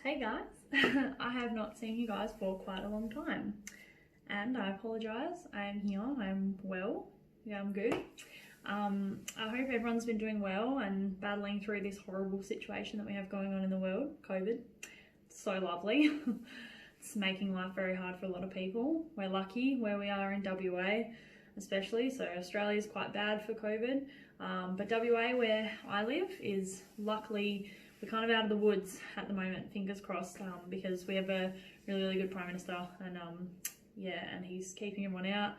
Hey guys, I have not seen you guys for quite a long time and I apologise. I am here, I'm well, yeah, I'm good. I hope everyone's been doing well and battling through this horrible situation that we have going on in the world, COVID. It's so lovely. It's making life very hard for a lot of people. We're lucky where we are in WA especially, so Australia is quite bad for COVID, but WA where I live is luckily we're kind of out of the woods at the moment, fingers crossed, because we have a really good Prime Minister and yeah, and he's keeping everyone out,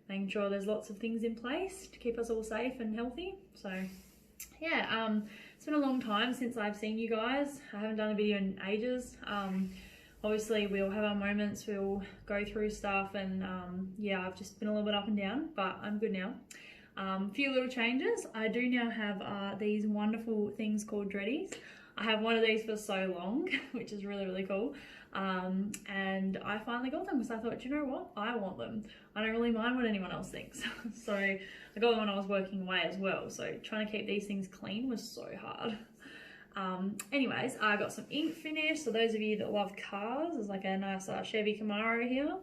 making sure there's lots of things in place to keep us all safe and healthy. So yeah, it's been a long time since I've seen you guys. I haven't done a video in ages. Obviously we all have our moments, we'll go through stuff and yeah, I've just been a little bit up and down, but I'm good now. Few little changes. I do now have these wonderful things called dreadies. I have one of these for so long, which is really cool. And I finally got them because I thought, you know what? I want them. I don't really mind what anyone else thinks. So I got them when I was working away as well. So trying to keep these things clean was so hard. Anyways, I got some ink finished. So those of you that love cars, there's like a nice Chevy Camaro here.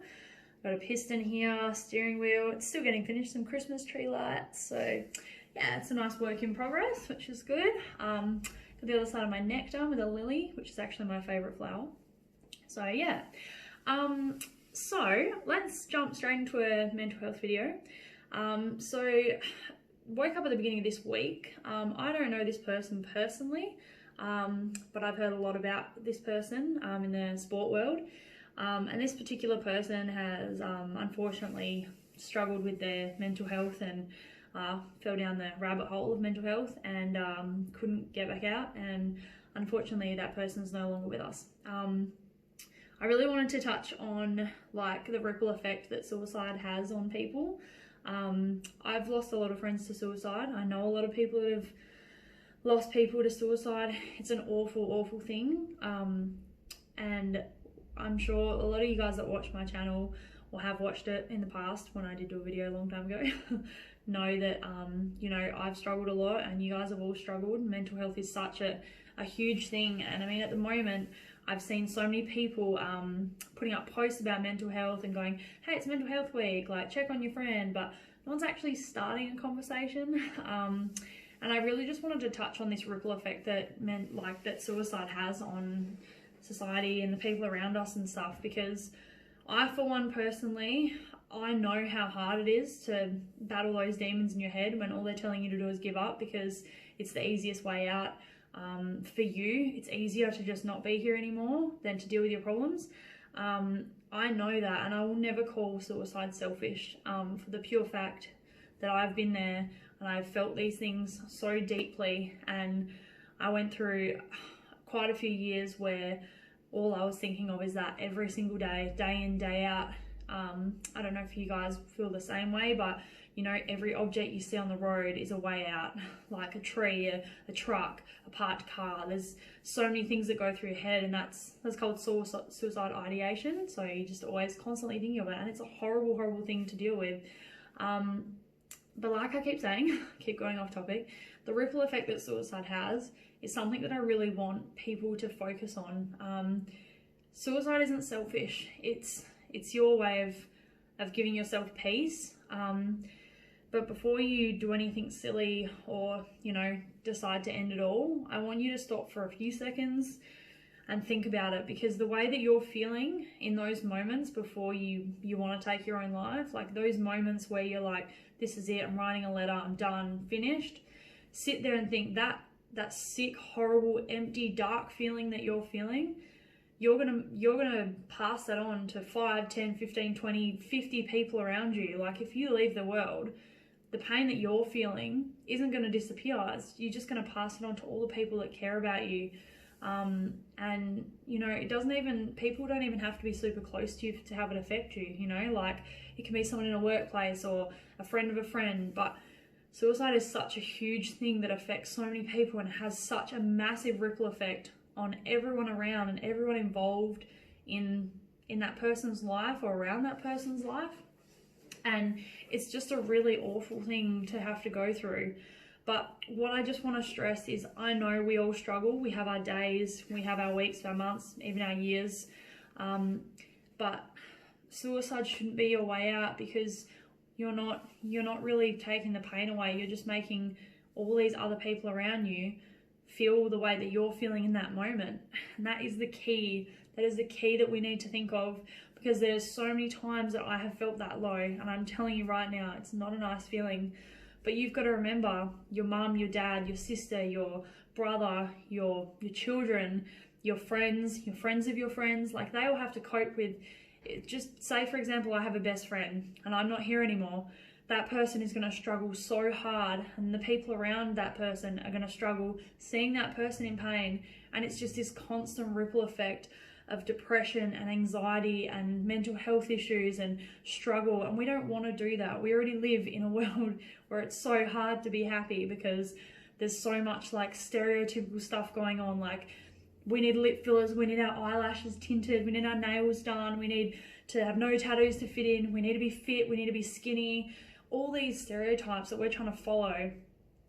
Got a piston here, steering wheel. It's still getting finished, some Christmas tree lights. So yeah, it's a nice work in progress, which is good. Got the other side of my neck done with a lily, which is actually my favourite flower. So yeah, so let's jump straight into a mental health video. So woke up at the beginning of this week. I don't know this person personally, but I've heard a lot about this person in the sport world. And this particular person has unfortunately struggled with their mental health and fell down the rabbit hole of mental health and couldn't get back out, and unfortunately that person's no longer with us. I really wanted to touch on like the ripple effect that suicide has on people. I've lost a lot of friends to suicide. I know a lot of people that have lost people to suicide. It's an awful thing, and I'm sure a lot of you guys that watch my channel or have watched it in the past when I did do a video a long time ago know that you know, I've struggled a lot and you guys have all struggled. Mental health is such a huge thing, and I mean at the moment I've seen so many people putting up posts about mental health and going, hey, it's mental health week, like check on your friend, but no one's actually starting a conversation. And I really just wanted to touch on this ripple effect that that suicide has on society and the people around us and stuff, because I, for one, personally, I know how hard it is to battle those demons in your head when all they're telling you to do is give up, because it's the easiest way out. For you, it's easier to just not be here anymore than to deal with your problems. I know that, and I will never call suicide selfish, for the pure fact that I've been there and I've felt these things so deeply, and I went through quite a few years where all I was thinking of is that every single day, day in, day out. I don't know if you guys feel the same way, but you know, every object you see on the road is a way out, like a tree, a truck, a parked car. There's so many things that go through your head, and that's called suicide ideation. So you're just always constantly thinking of it, and it's a horrible thing to deal with. But like I keep saying, keep going off topic, the ripple effect that suicide has is something that I really want people to focus on. Suicide isn't selfish. It's your way of giving yourself peace. But before you do anything silly or, you know, decide to end it all, I want you to stop for a few seconds and think about it, because the way that you're feeling in those moments before you want to take your own life, like those moments where you're like, this is it, I'm writing a letter, I'm done, finished, sit there and think that sick, horrible, empty, dark feeling that you're feeling, you're gonna pass that on to 5, 10, 15, 20, 50 people around you. Like if you leave the world, the pain that you're feeling isn't going to disappear. You're just going to pass it on to all the people that care about you. And you know, people don't even have to be super close to you to have it affect you, you know, like it can be someone in a workplace or a friend of a friend, but suicide is such a huge thing that affects so many people and has such a massive ripple effect on everyone around and everyone involved in that person's life or around that person's life. And it's just a really awful thing to have to go through. But what I just want to stress is I know we all struggle. We have our days, we have our weeks, our months, even our years. But suicide shouldn't be your way out, because you're not really taking the pain away. You're just making all these other people around you feel the way that you're feeling in that moment. And that is the key. That is the key that we need to think of, because there's so many times that I have felt that low, and I'm telling you right now, it's not a nice feeling. But you've got to remember, your mum, your dad, your sister, your brother, your children, your friends of your friends, like they all have to cope with it. Just say, for example, I have a best friend and I'm not here anymore. That person is going to struggle so hard, and the people around that person are going to struggle seeing that person in pain. And it's just this constant ripple effect of depression and anxiety and mental health issues and struggle. And we don't want to do that. We already live in a world where it's so hard to be happy, because there's so much like stereotypical stuff going on. Like, we need lip fillers, we need our eyelashes tinted, we need our nails done, we need to have no tattoos to fit in, we need to be fit, we need to be skinny. All these stereotypes that we're trying to follow.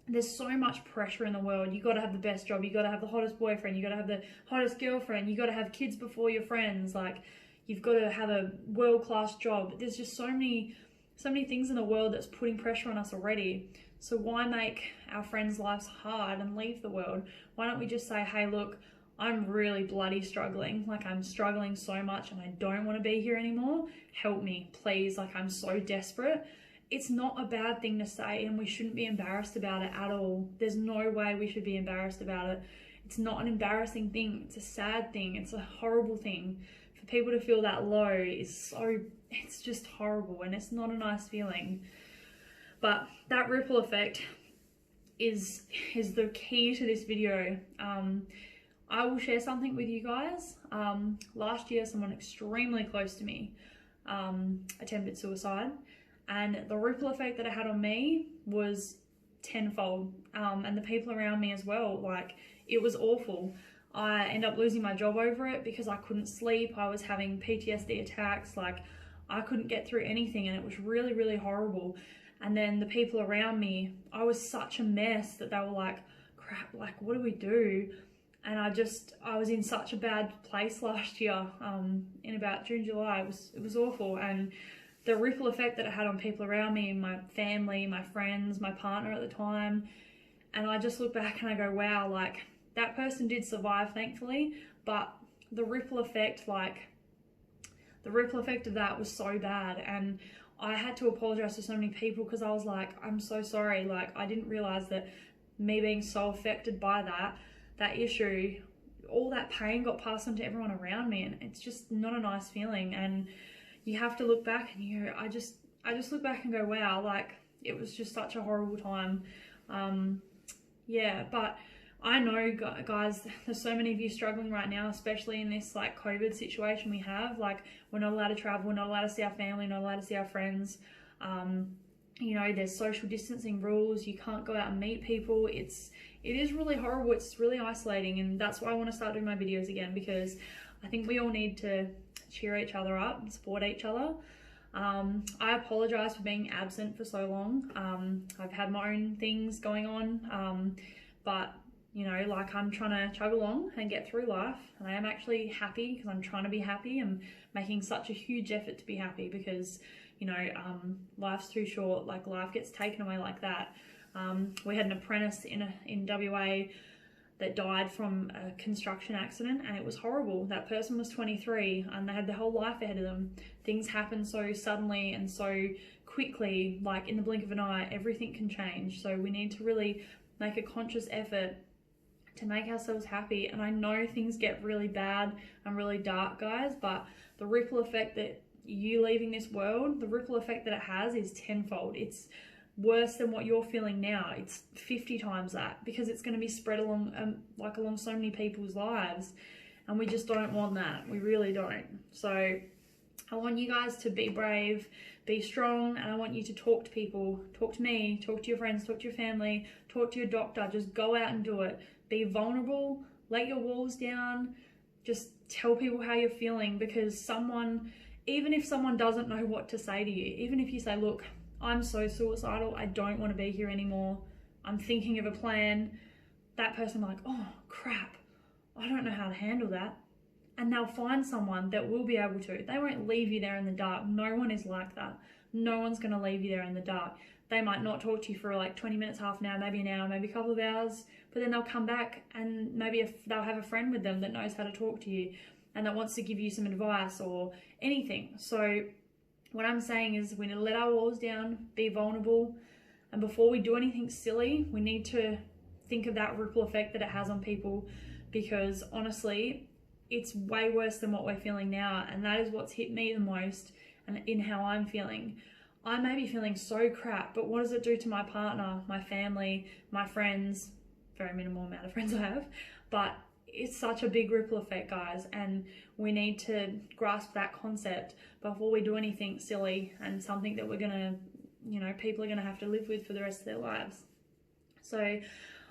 There's so much pressure in the world. You got to have the best job, you got to have the hottest boyfriend, you got to have the hottest girlfriend, you got to have kids before your friends, like you've got to have a world-class job. There's just so many things in the world that's putting pressure on us already. So why make our friends' lives hard and leave the world? Why don't we just say, hey, look, I'm really bloody struggling. Like, I'm struggling so much and I don't want to be here anymore. Help me, please. Like, I'm so desperate. It's not a bad thing to say, and we shouldn't be embarrassed about it at all. There's no way we should be embarrassed about it. It's not an embarrassing thing. It's a sad thing. It's a horrible thing. For people to feel that low it's just horrible, and it's not a nice feeling. But that ripple effect is the key to this video. I will share something with you guys. Last year, someone extremely close to me attempted suicide. And the ripple effect that it had on me was tenfold. And the people around me as well, like, it was awful. I ended up losing my job over it because I couldn't sleep. I was having PTSD attacks. Like, I couldn't get through anything, and it was really, really horrible. And then the people around me, I was such a mess that they were like, crap, like, what do we do? And I was in such a bad place last year, in about June, July. It was awful. And the ripple effect that it had on people around me, my family, my friends, my partner at the time. And I just look back and I go, wow, like, that person did survive, thankfully, but the ripple effect of that was so bad. And I had to apologize to so many people, because I was like, I'm so sorry. Like, I didn't realize that me being so affected by that issue, all that pain got passed on to everyone around me, and it's just not a nice feeling. And you have to look back and I just look back and go, wow, like, it was just such a horrible time. Yeah, but I know, guys, there's so many of you struggling right now, especially in this like COVID situation we have. Like, we're not allowed to travel, we're not allowed to see our family, not allowed to see our friends. You know, there's social distancing rules, you can't go out and meet people. It is really horrible, it's really isolating, and that's why I want to start doing my videos again, because I think we all need to cheer each other up and support each other. I apologize for being absent for so long. I've had my own things going on, but you know, like, I'm trying to chug along and get through life, and I am actually happy because I'm trying to be happy. I'm making such a huge effort to be happy, because you know, life's too short. Like, life gets taken away like that. We had an apprentice in WA that died from a construction accident, and it was horrible. That person was 23 and they had their whole life ahead of them. Things happen so suddenly and so quickly, like in the blink of an eye, everything can change. So we need to really make a conscious effort to make ourselves happy. And I know things get really bad and really dark, guys, but the ripple effect that you leaving this world, the ripple effect that it has is tenfold. It's worse than what you're feeling now. It's 50 times that, because it's going to be spread along along so many people's lives, and we just don't want that. We really don't. So I want you guys to be brave, be strong, and I want you to talk to people. Talk to me, talk to your friends, talk to your family, talk to your doctor. Just go out and do it. Be vulnerable, let your walls down, just tell people how you're feeling, because even if someone doesn't know what to say to you, even if you say, look, I'm so suicidal, I don't want to be here anymore, I'm thinking of a plan, that person will be like, oh crap, I don't know how to handle that. And they'll find someone that will be able to. They won't leave you there in the dark. No one is like that. No one's going to leave you there in the dark. They might not talk to you for like 20 minutes, half an hour, maybe an hour, maybe a couple of hours, but then they'll come back and maybe if they'll have a friend with them that knows how to talk to you and that wants to give you some advice or anything. So what I'm saying is we need to let our walls down, be vulnerable, and before we do anything silly, we need to think of that ripple effect that it has on people, because honestly, it's way worse than what we're feeling now, and that is what's hit me the most and in how I'm feeling. I may be feeling so crap, but what does it do to my partner, my family, my friends? Very minimal amount of friends I have, but it's such a big ripple effect, guys, and we need to grasp that concept before we do anything silly and something that we're gonna, people are gonna have to live with for the rest of their lives. So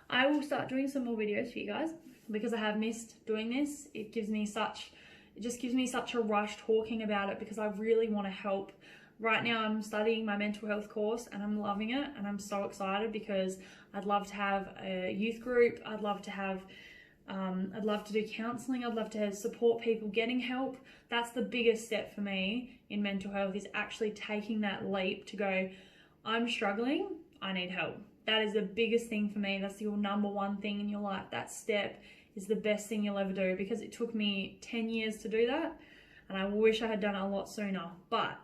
I will start doing some more videos for you guys because I have missed doing this. It just gives me such a rush talking about it because I really want to help. Right now I'm studying my mental health course and I'm loving it, and I'm so excited because I'd love to have a youth group. I'd love to do counselling. I'd love to support people getting help. That's the biggest step for me in mental health, is actually taking that leap to go, I'm struggling, I need help. That is the biggest thing for me. That's your number one thing in your life. That step is the best thing you'll ever do, because it took me 10 years to do that and I wish I had done it a lot sooner. But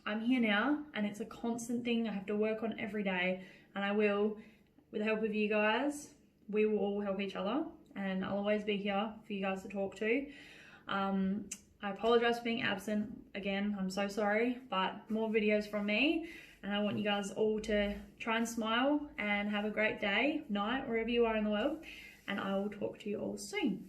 I'm here now and it's a constant thing I have to work on every day, and I will, with the help of you guys, we will all help each other, and I'll always be here for you guys to talk to. I apologize for being absent again. I'm so sorry, but more videos from me, and I want you guys all to try and smile and have a great day, night, wherever you are in the world, and I will talk to you all soon.